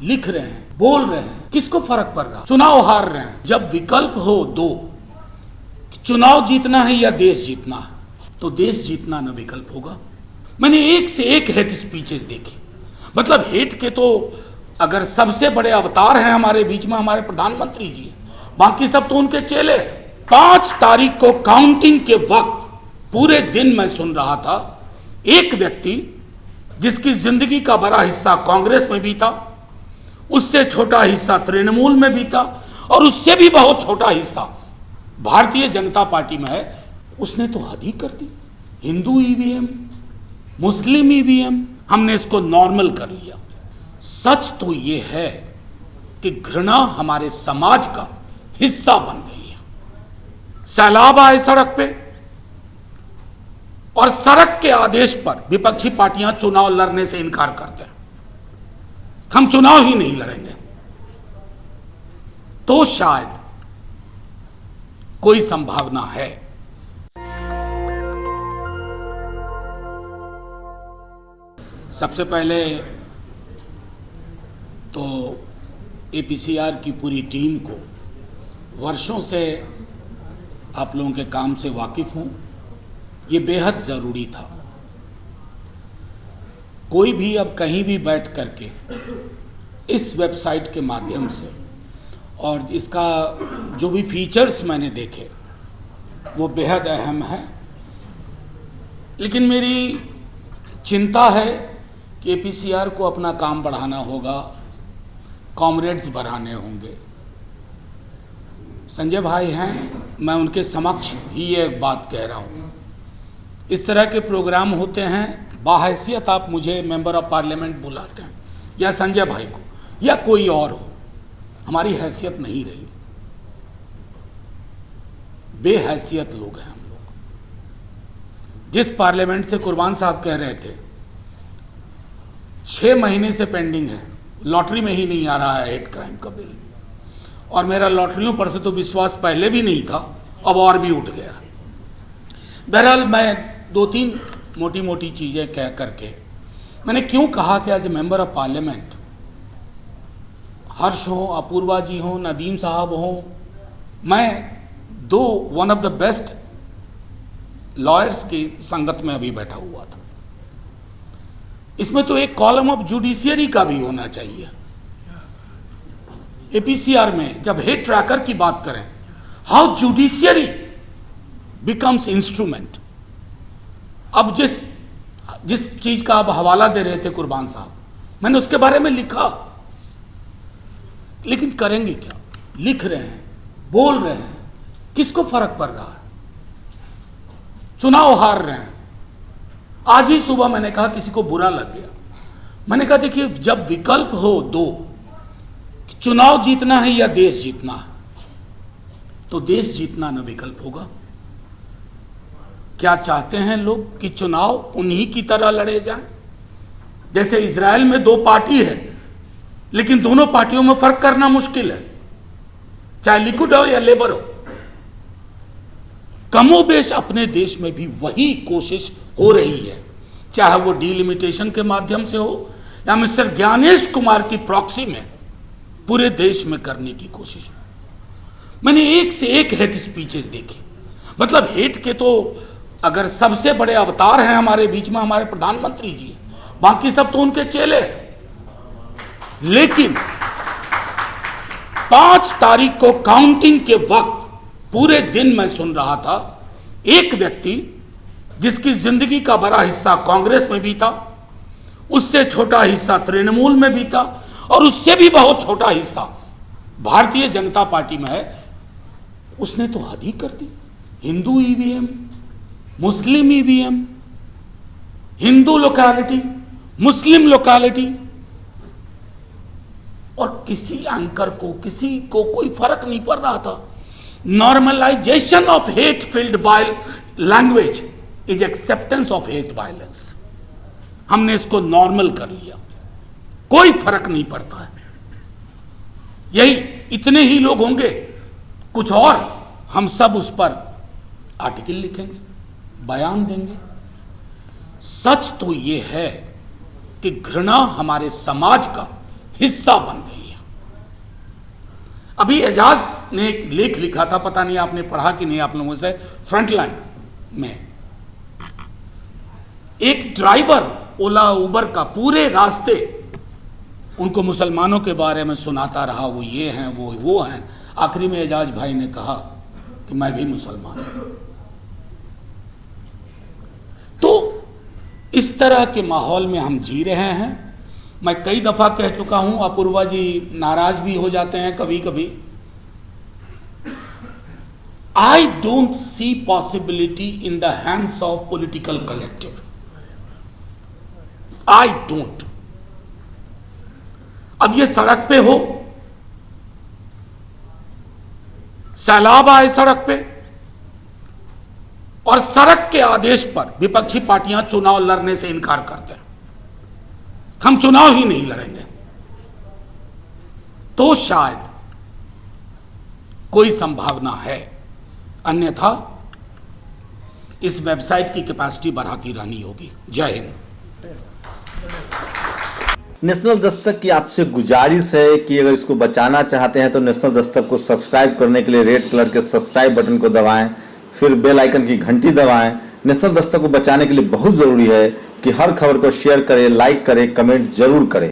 लिख रहे हैं, बोल रहे हैं, किसको फर्क पड़ रहा? चुनाव हार रहे हैं। जब विकल्प हो दो, चुनाव जीतना है या देश जीतना है, तो देश जीतना ना विकल्प होगा। मैंने एक से एक हेट स्पीचेस देखी। मतलब हेट के तो अगर सबसे बड़े अवतार हैं हमारे बीच में हमारे प्रधानमंत्री जी, बाकी सब तो उनके चेले हैं। 5 तारीख को काउंटिंग के वक्त पूरे दिन मैं सुन रहा था, एक व्यक्ति जिसकी जिंदगी का बड़ा हिस्सा कांग्रेस में बीता, उससे छोटा हिस्सा तृणमूल में बीता और उससे भी बहुत छोटा हिस्सा भारतीय जनता पार्टी में है, उसने तो हद ही कर दी। हिंदू ईवीएम, मुस्लिम ईवीएम, हमने इसको नॉर्मल कर लिया। सच तो यह है कि घृणा हमारे समाज का हिस्सा बन गई है। सैलाब आए सड़क पे और सड़क के आदेश पर विपक्षी पार्टियां चुनाव लड़ने से इनकार करते हैं। हम चुनाव ही नहीं लड़ेंगे, तो शायद कोई संभावना है। सबसे पहले तो एपीसीआर की पूरी टीम को वर्षों से आप लोगों के काम से वाकिफ हूं, ये बेहद ज़रूरी था। कोई भी अब कहीं भी बैठ करके इस वेबसाइट के माध्यम से, और इसका जो भी फीचर्स मैंने देखे वो बेहद अहम है, लेकिन मेरी चिंता है कि एपीसीआर को अपना काम बढ़ाना होगा, कॉमरेड्स बढ़ाने होंगे। संजय भाई हैं, मैं उनके समक्ष ही ये एक बात कह रहा हूँ। इस तरह के प्रोग्राम होते हैं, बाहैसियत आप मुझे मेंबर ऑफ पार्लियामेंट बुलाते हैं या संजय भाई को या कोई और हो, हमारी हैसियत नहीं रही। बेहैसियत लोग हैं हम लोग। जिस पार्लियामेंट से कुर्बान साहब कह रहे थे 6 महीने से पेंडिंग है, लॉटरी में ही नहीं आ रहा है हेट क्राइम का बिल, और मेरा लॉटरियों पर से तो विश्वास पहले भी नहीं था, अब और भी उठ गया। बहरहाल मैं 2-3 मोटी मोटी चीजें कह करके मैंने क्यों कहा कि as a member of parliament Harsh हो, अपूर्वा जी हो, नदीम साहब हो, मैं दो one of the best lawyers की संगत में अभी बैठा हुआ था। इसमें तो एक कॉलम ऑफ जुडिशियरी का भी होना चाहिए। एपीसीआर में जब हेट ट्रैकर की बात करें, हाउ जुडिशियरी बिकम्स इंस्ट्रूमेंट। अब जिस चीज का आप हवाला दे रहे थे कुर्बान साहब, मैंने उसके बारे में लिखा, लेकिन करेंगे क्या? लिख रहे हैं, बोल रहे हैं, किसको फर्क पड़ रहा है? चुनाव हार रहे हैं। आज ही सुबह मैंने कहा, किसी को बुरा लग गया, मैंने कहा देखिए, जब विकल्प हो दो, चुनाव जीतना है या देश जीतना है, तो देश जीतना ना विकल्प होगा। क्या चाहते हैं लोग कि चुनाव उन्हीं की तरह लड़े जाएं? जैसे इजराइल में 2 पार्टी है, लेकिन दोनों पार्टियों में फर्क करना मुश्किल है, चाहे लिकुड हो या लेबर हो। कमोबेश अपने देश में भी वही कोशिश हो रही है, चाहे वो डिलिमिटेशन के माध्यम से हो या मिस्टर ज्ञानेश कुमार की प्रॉक्सी में पूरे देश में करने की कोशिश हो। मैंने एक से एक हेट स्पीचेस देखी। मतलब हेट के तो अगर सबसे बड़े अवतार हैं हमारे बीच में हमारे प्रधानमंत्री जी, बाकी सब तो उनके चेले हैं। लेकिन 5 तारीख को काउंटिंग के वक्त पूरे दिन मैं सुन रहा था, एक व्यक्ति जिसकी जिंदगी का बड़ा हिस्सा कांग्रेस में बीता, उससे छोटा हिस्सा तृणमूल में बीता और उससे भी बहुत छोटा हिस्सा भारतीय जनता पार्टी में है, उसने तो हद ही कर दी। हिंदू ईवीएम, मुस्लिम ईवीएम, हिंदू लोकैलिटी, मुस्लिम लोकैलिटी, और किसी एंकर को, किसी को कोई फर्क नहीं पड़ रहा था। Normalization of hate filled language is acceptance of hate violence. हमने इसको नॉर्मल कर लिया, कोई फर्क नहीं पड़ता है। यही इतने ही लोग होंगे, कुछ और हम सब उस पर आर्टिकल लिखेंगे, बयान देंगे। सच तो यह है कि घृणा हमारे समाज का हिस्सा बन गई है। अभी एजाज ने एक लेख लिखा था, पता नहीं आपने पढ़ा कि नहीं आप लोगों से, फ्रंटलाइन में एक ड्राइवर ओला उबर का पूरे रास्ते उनको मुसलमानों के बारे में सुनाता रहा, वो ये हैं वो हैं। आखिरी में एजाज भाई ने कहा कि मैं भी मुसलमान हूं। तो इस तरह के माहौल में हम जी रहे हैं। मैं कई दफा कह चुका हूं, अपूर्वा जी नाराज भी हो जाते हैं कभी कभी। I don't see possibility in the hands of political collective. I don't. अब ये सड़क पे हो, सैलाब आए सड़क पे, और सड़क के आदेश पर विपक्षी पार्टियां चुनाव लड़ने से इनकार करते हैं, हम चुनाव ही नहीं लड़ेंगे, तो शायद कोई संभावना है। अन्यथा इस वेबसाइट की कैपेसिटी बढ़ाती रहनी होगी। जय हिंद। नेशनल दस्तक की आपसे गुजारिश है कि अगर इसको बचाना चाहते हैं तो नेशनल दस्तक को सब्सक्राइब करने के लिए रेड कलर के सब्सक्राइब बटन को दबाएं, फिर बेल आइकन की घंटी दबाएं। नेशनल दस्तक को बचाने के लिए बहुत जरूरी है कि हर खबर को शेयर करें, लाइक करें, कमेंट जरूर करें।